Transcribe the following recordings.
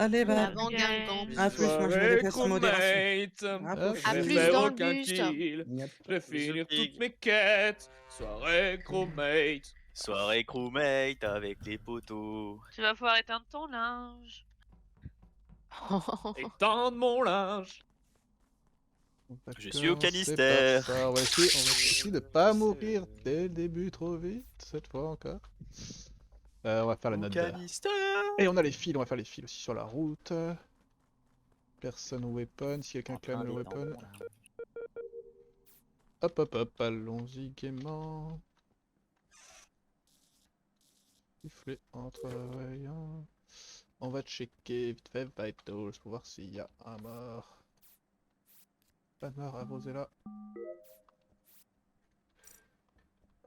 Allez, bah. Avant Guingamp. À plus, moi je vais aller faire sa modération. À plus dans le bus. Je vais finir toutes mes quêtes. Soirée crewmate. Soirée crewmate avec les poteaux. Tu vas pouvoir éteindre ton linge. Étendre mon linge. Je suis au canister. On va essayer de pas mourir dès le début trop vite, cette fois encore. On va faire la note. Et on a les fils, on va faire les fils aussi sur la route. Personne weapon, si quelqu'un clame le weapon. Hop hop hop, allons-y gaiement. Siffler en travaillant. On va checker vite fait Vitals pour voir s'il y a un mort. Pas de mort à Rosella.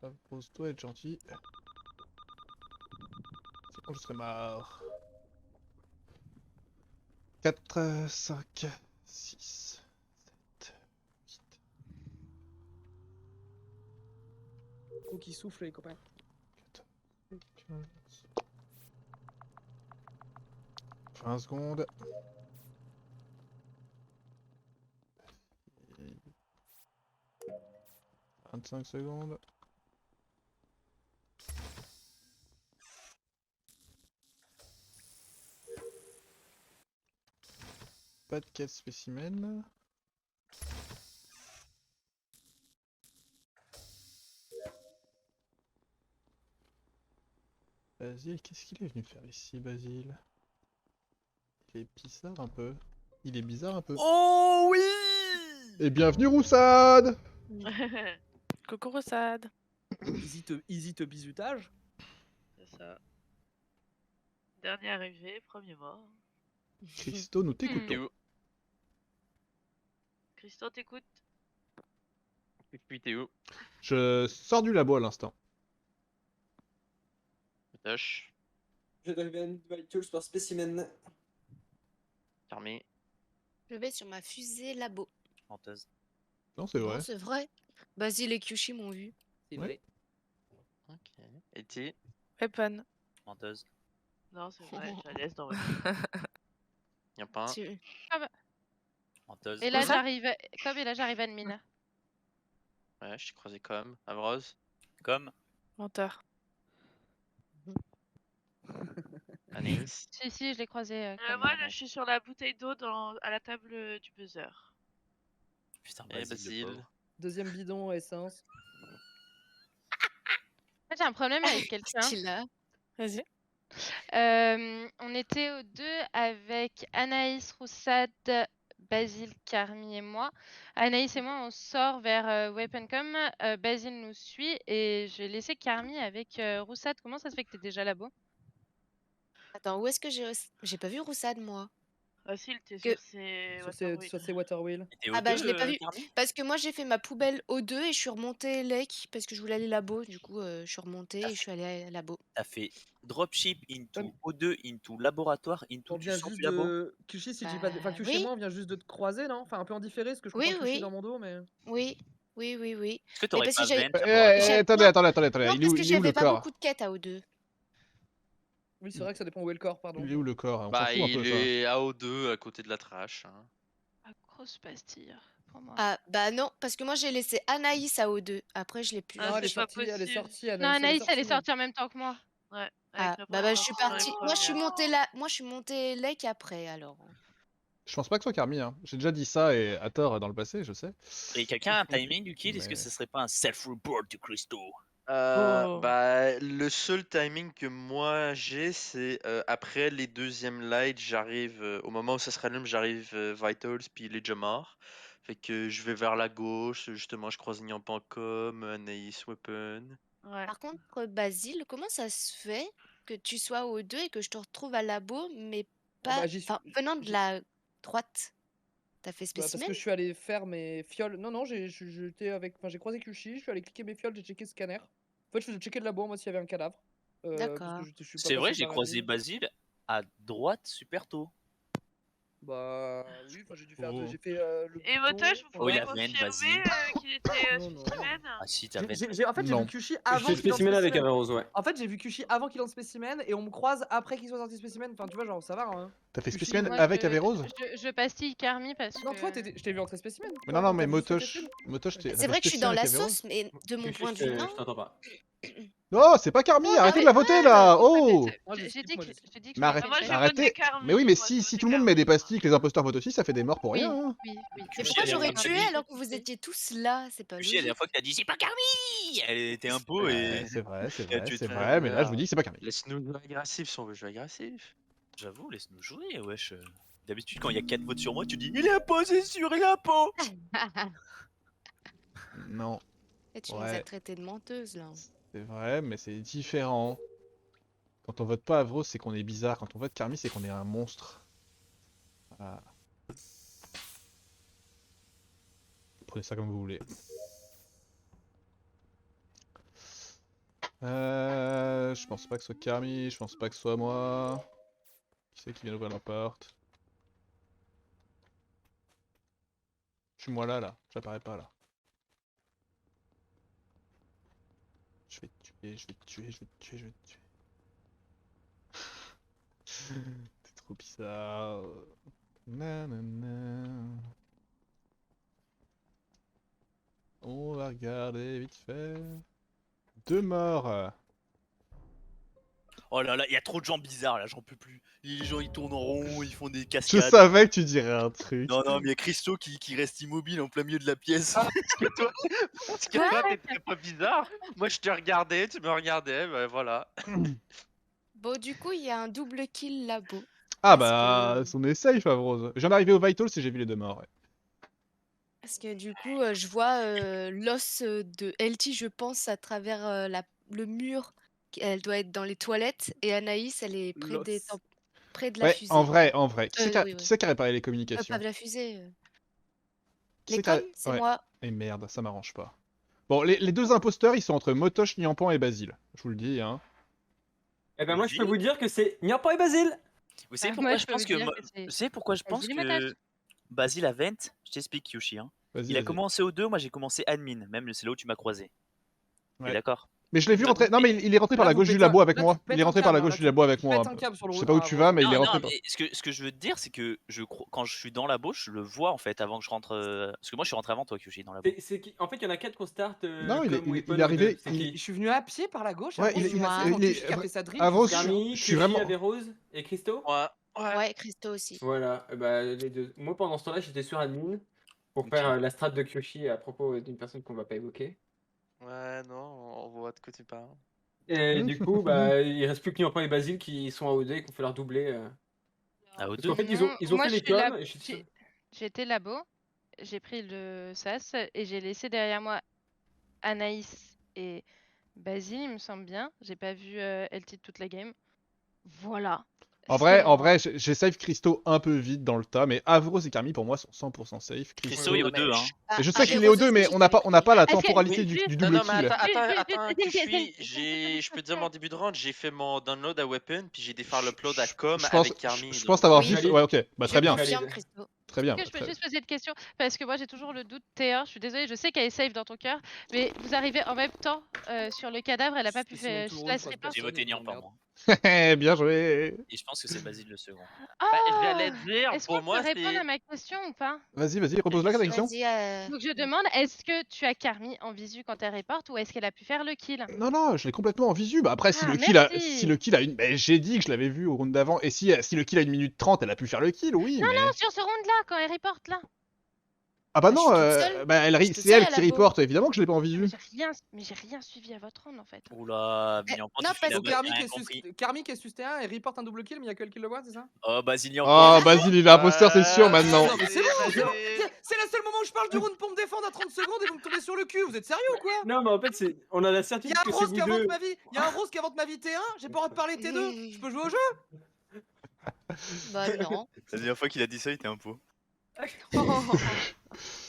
Repose-toi, être gentil. Sinon je serais mort. 4, 5, 6, 7, 8. Faut qu'il souffle les copains. 15. 20 secondes. Et 25 secondes. Pas de quête spécimen. Basile, qu'est-ce qu'il est venu faire ici, Basile? Il est bizarre un peu. Il est bizarre un peu. Oh oui! Et bienvenue Roussade! Coucou Roussade. Easy te bisutage. C'est ça. Dernier arrivé, premier mort. Christo, nous t'écoutons. Christo, t'écoutes? Et puis t'es où? Je sors du labo à l'instant. Tâche. Je dois aller Vitals par spécimen. Fermé. Je vais sur ma fusée labo. Menteuse. Non, c'est vrai. Non, c'est vrai. Basile et Kyushi m'ont vu. C'est Ouais. vrai. Ok. Et T. Weapon. Menteuse. Non, c'est vrai, je la laisse dans votre. Y'a pas un. Tu- Menteuse. Et là, Quoi ça j'arrive à mine. Ouais, je t'ai croisé comme. Avrose. Comme. Menteur. Anaïs. Si, je l'ai croisé. Moi, là, je suis sur la bouteille d'eau à la table du buzzer. Putain, Eh, Basile. Deuxième bidon, essence. J'ai un problème avec quelqu'un. Qu'il a. Vas-y. On était aux deux avec Anaïs, Roussade, Basile, Carmi et moi. Anaïs et moi, on sort vers Weaponcom. Basile nous suit et je vais laisser Carmi avec Roussade. Comment ça se fait que t'es déjà là-bas? Attends, où est-ce que j'ai pas vu Roussade moi? Facile, t'es Que- sur ces Waterwheel. Sur ces Waterwheel. Ah bah je l'ai pas vu. Parce que moi j'ai fait ma poubelle O2 et je suis remontée Lake parce que je voulais aller labo. Du coup je suis remontée et je suis allée à labo. T'as fait dropship into O2 into laboratoire into On tu vient sors juste du labo. de. Kushi, si je dis pas. Enfin, Kushi et moi, on vient juste de te croiser, non? Enfin, un peu en différé, parce que je comprends Oui, Kushi oui. dans mon dos, mais. Oui. Est-ce que Mais t'aurais parce pas que j'avais. vent laboratoire Attendez. Non, Il est parce où, que il est où j'avais le pas corps? beaucoup de quêtes à O2. Oui, c'est vrai que ça dépend où est le corps, pardon. Il est où le corps? On s'en Bah, fout un peu il ça. est à O2 à côté de la trash. Hein. Ah, grosse pastille pour moi. Ah bah non, parce que moi j'ai laissé Anaïs à O2. Après je l'ai plus. Non, elle est c'est pas sortie, elle est possible. sortie. Non, Anaïs, elle est sortie en même temps que moi. Ouais. Ah bah je suis partie. Moi je suis montée là. Moi je suis montée Lake après alors. Je pense pas que ce soit Carmi, hein. J'ai déjà dit ça et à tort dans le passé, je sais. Et quelqu'un a un timing du kill? Est-ce que Mais- ce serait pas un self-report de Christo? Oh. Bah, le seul timing que moi j'ai, c'est après les deuxièmes lights, j'arrive, au moment où ça se rallume, j'arrive Vitals, puis il est déjà mort. Fait que je vais vers la gauche, justement, je croise Nyampankom, Anaïs, Weapon. Par contre, Basile, comment ça se fait que tu sois au 2 et que je te retrouve à labo, mais pas. bah, j'y suis- Enfin, venant de la droite. T'as fait Bah, parce spécimen? que je suis allé faire mes fioles. Non, j'étais avec. Enfin, j'ai croisé Kushi, je suis allé cliquer mes fioles, j'ai checké scanner. En fait, je faisais checker de labo, moi, s'il y avait un cadavre. Parce D'accord. que je suis pas C'est vrai, passé j'ai par croisé admin. Basile à droite super tôt. Bah oui, enfin j'ai dû faire Oh. j'ai fait le Et bouton, Motoche, vous Oh, pouvez il a Vent, confirmer qu'il était Non, non. spécimen? Ah si, t'as Vent. En fait, j'ai Non. vu Kushi avant J'étais qu'il lance spécimen avec Spécimen. Averroes, ouais. En fait, j'ai vu Kushi avant qu'il lance Spécimen et on me croise après qu'il soit sorti Spécimen. Enfin, tu vois, genre, ça va. Hein. T'as fait Kushi, spécimen Moi, avec je- Averroes? Je pastille Carmi parce Non, que. toi, je t'ai vu entrer Spécimen. Mais toi, non, quand mais t'as vu Motoche, Spécimen. Motoche, t'as C'est fait vrai que je suis spécimen dans la avec Averroes? sauce, mais de mon Kushi, point de vue, non. je t'entends pas. Non, c'est pas Carmi, arrêtez de la voter là! Oh! Moi, J'ai skip, dit moi, que je skip. j'ai dit que Mais je arrête- Moi, passais. j'ai arrêtez. voté Carmi. Mais oui, mais moi, j'ai si voté tout le monde met des Carmi. pastilles, que les imposteurs votent aussi, ça fait des morts pour Oui, rien. Hein. oui. Mais Kushi, pourquoi elle est j'aurais en train de tué dire- alors que vous étiez tous là? C'est pas Kushi, la dernière logique. fois qu'il a dit c'est pas Carmi, elle était un pot Ouais, et. c'est vrai, c'est Et vrai, tu c'est te- vrai, mais là je vous dis que c'est pas Carmi. Laisse-nous jouer agressif si on veut jouer agressif. J'avoue, laisse-nous jouer, wesh. D'habitude, quand il y a 4 votes sur moi, tu dis il est un pot, c'est sûr, il est un pot. Non, Et tu nous Ouais. as traité de menteuse là. c'est vrai, mais c'est différent. Quand on vote pas Avros, c'est qu'on est bizarre. Quand on vote Carmi, c'est qu'on est un monstre. Voilà. Prenez ça comme vous voulez. Je pense pas que ce soit Carmi, je pense pas que ce soit moi. Qui c'est qui vient d'ouvrir la porte? Je suis moi là, j'apparais pas là. Je vais te tuer, je vais te tuer, je vais te tuer, je vais te tuer. T'es trop bizarre. Nanana. On va regarder vite fait. 2 morts. Oh là là, il y a trop de gens bizarres là, j'en peux plus. Les gens ils tournent en rond, ils font des Je cascades. savais que tu dirais un truc. Non, non, mais il y a Christo qui reste immobile en plein milieu de la pièce. Parce que toi, t'étais pas bizarre. Moi, je te regardais, tu me regardais, bah voilà. Bon, du coup, il y a un double kill labo. Ah Parce bah, que- on est safe, Avrose. J'en arrivé au Vital si j'ai vu les 2 morts. Ouais. Parce que du coup, je vois l'os de LT, je pense, à travers le mur. Elle doit être dans les toilettes. Et Anaïs, elle est L'os. près de la Ouais, fusée. en vrai. Qui c'est oui, qui a réparé les Pas communications? de la fusée. Qui Les c'est qui a- coms, c'est ouais. moi. Et merde, ça m'arrange pas. Bon, les 2 imposteurs, ils sont entre Motoche, Niampan et Basile. Je vous le dis, hein. Eh ben moi, je peux vous dire que c'est Niampan et Basile. Vous savez Ah, pourquoi moi, je je peux pense vous que. dire Moi... que c'est- Vous savez pourquoi je pense Basile et Motoche. que. Basile a Vent, je t'explique, Yoshi. Hein. Vas-y, Il a vas-y. commencé au 2, moi j'ai commencé admin. Même c'est là où tu m'as croisé. T'es Ouais. d'accord? Mais je l'ai vu Là, rentrer. vous Non, mais il est rentré par Là, la vous gauche du pétez labo un- avec là, moi. tu Il est pètes un rentré par la câble, gauche là, du labo avec tu moi. pètes un câble sur le Je sais route. pas où Ah, tu bon. vas, mais il est Non, rentré non, par. mais ce que je veux te dire, c'est que quand je suis dans la je le vois en fait avant que je rentre. Parce que moi je suis rentré avant toi, Yoshi, dans la En fait, il y en a 4 qu'on start. Non, il est- comme il est- weapon il est arrivé- au deux. C'est il- qui? Je suis venu à pied par la gauche. Ouais, Avrose, il est- je suis passé il- devant il est- Kushi qui a fait sa drill. Avrose, je suis Carmi, je suis Kushi, vraiment- Averroes et Christo. Ouais. Ouais, Christo aussi. Voilà, bah, les deux. Moi, pendant ce temps-là, j'étais sur admin pour Ok. faire la strat de Kyoshi à propos d'une personne qu'on va pas évoquer. Ouais, non, on voit de quoi tu parles. Et du coup, bah, il reste plus que Niampan et Basile qui sont à OD et qui ont fait leur doublé. Ah, au Parce 2. qu'en fait, ils ont Moi, fait je les suis là- coms. Et je suis sûr- J'étais labo, j'ai pris le sas et j'ai laissé derrière moi Anaïs et Basile, il me semble bien. J'ai pas vu LT toute la game. Voilà. En vrai, j'ai save Christo un peu vite dans le tas, mais Avros et Carmi pour moi sont 100% safe. Christo est au 2, hein. Et je Ah, sais qu'il est au 2, mais on n'a pas la Est-ce que- temporalité oui, du juste- double Non, mais kill. attends, Juste- je peux te dire mon début de round, j'ai fait mon download à weapon, puis j'ai des faire l'upload à com Je pense, avec Carmi. je pense avoir Oui. vu. Ouais, ok, bah très Je bien, confirme, Valide. Christo. très bien. Est-ce que je peux très- juste poser une question? Parce que moi j'ai toujours le doute, Théa, je suis désolée, je sais qu'elle est safe dans ton cœur, mais vous arrivez en même temps sur le cadavre, elle a pas pu Sinon, faire tout le monde slash choisit report. J'ai personne, voté ils Niampan, m'emmerdent. moi. Bien joué. Et je pense que c'est Basile le second. J'allais Ah dire, Est-ce pour qu'on moi, peut répondre c'est. à ma question ou pas? Vas-y, repose-la ta question. Vas-y, Donc je demande, est-ce que tu as Carmi en visu quand elle reporte ou est-ce qu'elle a pu faire le kill? Non, je l'ai complètement en visu. Bah après, si Ah, le kill a, merci. si le kill a une, bah, j'ai dit que je l'avais vu au round d'avant. Et si le kill a 1 minute 30, elle a pu faire le kill, oui. Non, mais... non, sur ce round-là, quand elle reporte là. Ah bah je non, suis toute seule. bah Je suis toute c'est elle seule à qui la reporte. Évidemment que je l'ai pas en visu. Mais j'ai rien suivi à votre round en fait. Oula, Eh, Niampan, non, tu fais parce la Donc que- blague, Carmi j'ai qui rien est compris. Carmi qui est sus T1 et report un double kill, mais il y a que le kill le voit, c'est ça? Oh, Basile Oh, Niampan. Basile, il est imposteur, c'est sûr maintenant. Non, mais c'est bon, c'est le seul moment où je parle du round pour me défendre à 30 secondes et vous me tombez sur le cul, vous êtes sérieux ou quoi? Non, mais en fait, on a la Il y certitude a un que c'est Rose vous qui invente deux. ma vie, il y a un Rose qui invente ma vie T1, j'ai pas le droit de parler T2, je peux jouer au jeu? Bah non. La dernière fois qu'il a dit ça, il était un pot.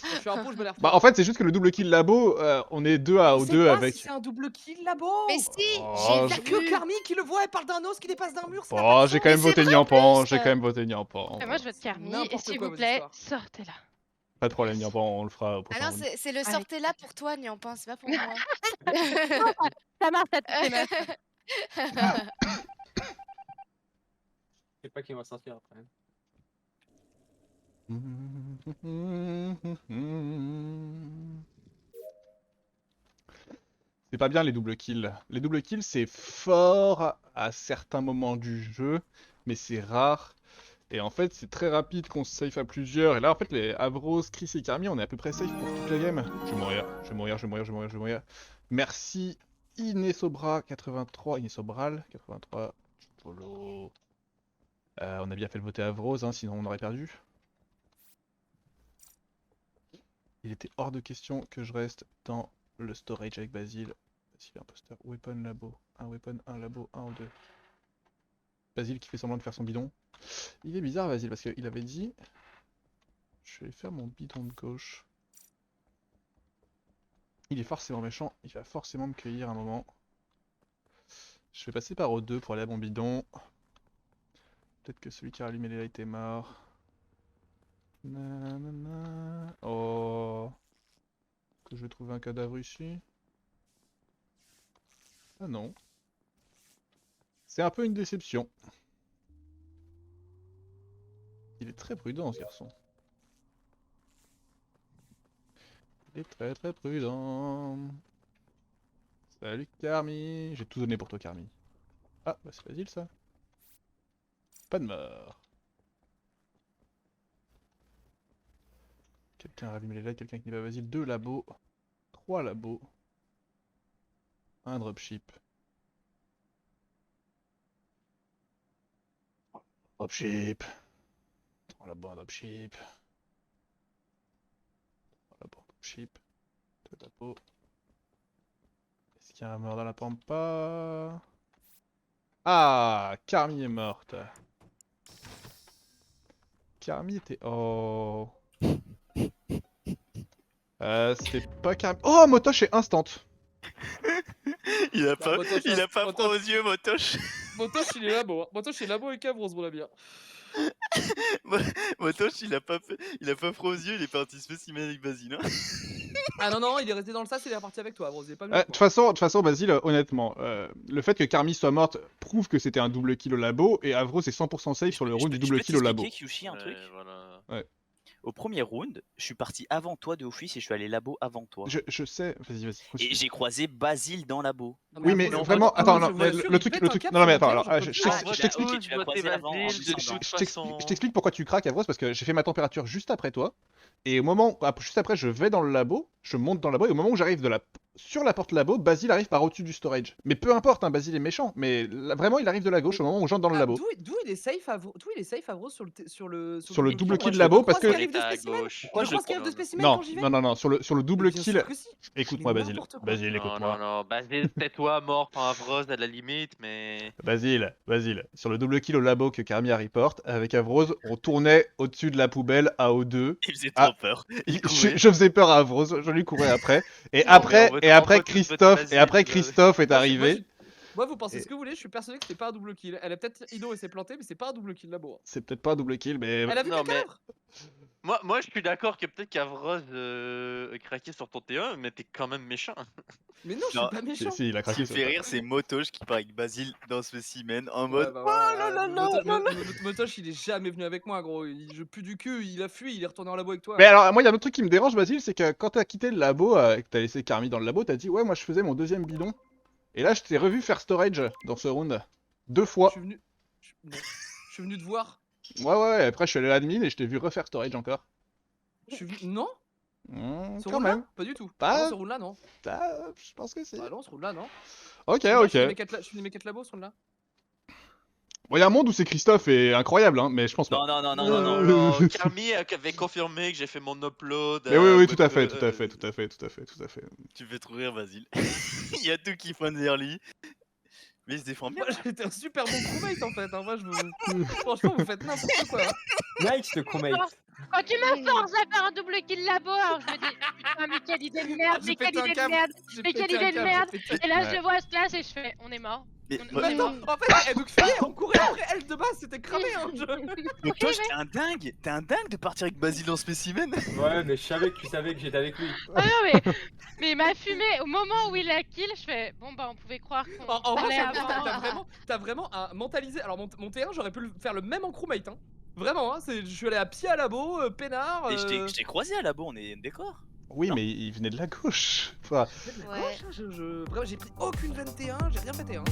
Quand je suis un pot, je me l'air Bah en fait c'est juste que le double kill labo, on est 2 à C'est 2 pas avec... si c'est un double kill labo. Mais si, Oh, Y'a j'ai que vu. Carmi qui le voit, elle parle d'un os qui dépasse d'un mur, ça n'a Oh, pas de j'ai sens. quand même Mais c'est voté vrai, Niampan, en plus. j'ai quand même voté Niampan. Moi, je vote Carmi. Et N'importe s'il quoi, vous vos plaît, histoires. sortez là. Pas de problème, Niampan, on le fera au Ah prochain non, round. c'est le Allez. sortez là pour toi, Niampan, c'est pas pour moi. Ça marche à toutes les meufs. Je sais pas qui va sortir après. C'est pas bien les doubles kills. Les doubles kills c'est fort à certains moments du jeu, mais c'est rare. Et en fait c'est très rapide qu'on se safe à plusieurs. Et là en fait les Avros, Chris et Carmi on est à peu près safe pour toute la game. Je vais mourir, je vais mourir, je vais mourir, je vais mourir, je vais mourir. Merci Inesobra83, Inesobral 83, Polo. On a bien fait le voter Avros, hein, sinon on aurait perdu. Il était hors de question que je reste dans le storage avec Basile. Basile imposteur, weapon labo, un weapon, un labo, un ou deux. Basile qui fait semblant de faire son bidon. Il est bizarre Basile parce qu'il avait dit je vais faire mon bidon de gauche. Il est forcément méchant, il va forcément me cueillir un moment. Je vais passer par O2 pour aller à mon bidon. Peut-être que celui qui a allumé les lights est mort. Nanana. Oh. Que je vais trouver un cadavre ici. Ah non. C'est un peu une déception. Il est très prudent ce garçon. Il est très très prudent. Salut Carmi. J'ai tout donné pour toi Carmi. Ah bah c'est facile ça. Pas de mort. Quelqu'un a rallumé les lights, quelqu'un qui n'est pas Basile. 2 labos. 3 labos. Un dropship. Dropship. 3 labos, un dropship. 3 labos, un dropship. 2 labos. Est-ce qu'il y a un mort dans la pampa? Ah, Carmi est morte. Carmi était... Oh... c'était pas Carmi... Oh, Motosh est instant. Il a pas, Motosh, il a pas Motosh. froid aux yeux, Motosh. Motosh il est labo, hein. Motosh il est labo et Cavros, bon la bière. Motosh, il a pas froid aux yeux, il est parti spécimen avec Basile. Hein. Ah non, non, il est resté dans le sas, il est reparti avec toi, Avros, il est pas venu De avec toute moi. façon, Basile, honnêtement, le fait que Carmi soit morte prouve que c'était un double kill au labo, et Avros est 100% safe sur le round du double kill au labo. Je peux t'expliquer, Kyushi, un truc. Voilà. Ouais. Au premier round, je suis parti avant toi de office et je suis allé labo avant toi. Je sais, vas-y, Et j'ai croisé Basile dans labo. Non, Oui, mais Avros, vraiment, Avros, attends, je non, vous mais assure, le il truc, pète le un truc, cap non, non, mais sur attends, lequel alors, je peux je te Ah, dire. tu t'explique. l'as- tu l'as croisé avant en Basile, de descendant. toute Je t'explique, façon. je t'explique pourquoi tu craques, Avros, parce que j'ai fait ma température juste après toi, et au moment, juste après, je vais dans le labo, je monte dans le labo, et au moment où j'arrive sur la porte labo, Basile arrive par au-dessus du storage. Mais peu importe, hein, Basile est méchant, mais là, vraiment, il arrive de la gauche au moment où j'entre dans le Ah, labo. d'où il est safe Avros, d'où il est safe Avros sur le Sur le double kill, kill moi, labo, je parce croise que... qu'il arrive de à spécimen. gauche. Je Pourquoi croise je qu'il arrive de spécimen Non, quand j'y vais. non, sur le double Bien kill... sûr que si. Écoute-moi, Mais Basile. n'importe quoi. Basile, Non, écoute-moi. non, Basile, tais-toi, mort, enfin Avros à la limite, mais. Basile, sur le double kill au labo que Carmi a report, avec Avros, on tournait au-dessus de la poubelle à O2. Il faisait Ah. trop peur. Il courait. Je faisais peur à Avros, je lui courais après. Et Non, mais on après vote Christophe, Basile, Christophe est Moi, arrivé. Moi, vous pensez Et- ce que vous voulez, je suis persuadé que c'était pas un double kill. Elle a peut-être Ido et s'est plantée, mais c'est pas un double kill labo. C'est peut-être pas un double kill, mais... Elle a vu Non, que mais- cadavre. Moi, je suis d'accord que peut-être qu'Avros craqué sur ton T1, mais t'es quand même méchant. Mais non, je Non, suis pas Si, méchant. si, il a Ce qui craqué me sur fait ça. rire, c'est Motosh qui part avec Basile dans Specimen en Ouais, mode. bah, Oh là là voilà, là là. Motosh, il est jamais venu avec moi, gros. Je pue du cul, il a fui, il est retourné en labo avec toi. Mais alors, moi, il y a un autre truc qui me dérange, Basile, c'est que quand t'as quitté le labo, et que t'as laissé Carmi dans le labo, t'as dit, ouais, moi, je faisais mon deuxième bidon. Et là, je t'ai revu faire storage dans ce round. 2 Je fois. suis venu. Non. Je suis venu te voir. Ouais, après, je suis allé à l'admin et je t'ai vu refaire storage encore. Je suis venu. Non, ce Quand round-là, même. pas du tout. Pas- Non, ce round-là, non. Je pense que c'est. Bah non, ce round-là, non. Ok, Moi, ok. Je suis venu mes 4 labos, ce round-là. Bon, il y a un monde où c'est Christophe est incroyable, hein, mais je pense pas. Non, non, non, non, Non, non, non, non. non, Carmi avait confirmé que j'ai fait mon upload. Mais oui, ouais, tout à fait. Tu fais trop rire, Basile. Il y a tout qui fun derrière lui. Mais il se défend bien. Moi, j'étais un super bon crewmate en fait. Hein. Moi, franchement, vous faites n'importe quoi. Nice le crewmate. Quand tu me forces à faire un double kill labo, alors je me dis putain, mais quelle idée de merde, J'ai mais quelle pété un idée de câble. merde, J'ai mais quelle pété un idée de câble, merde. j'ai pété- Et là, Ouais. je vois ce clash et je fais on est mort. Mais On- moi- on est Attends, mort. en fait, donc ça y est, on courait après elle de base, c'était cramé. Hein, Donc toi, t'es un dingue de partir avec Basile en spécimen. Ouais, mais je savais que tu savais que j'étais avec lui. Ah non, mais il m'a fumé au moment où il a kill, je fais bon bah on pouvait croire qu'on En vrai, allait ça veut dire que avoir- t'as vraiment mentalisé. Alors, mon T1, j'aurais pu le faire le même en crewmate. Hein. Vraiment, hein, je suis allé à pied à labo, peinard. Et je t'ai croisé à labo, on est d'accord. Oui, mais il venait de la gauche. Enfin, Ouais. Vraiment, j'ai pris aucune 21, j'ai rien pété. Hein.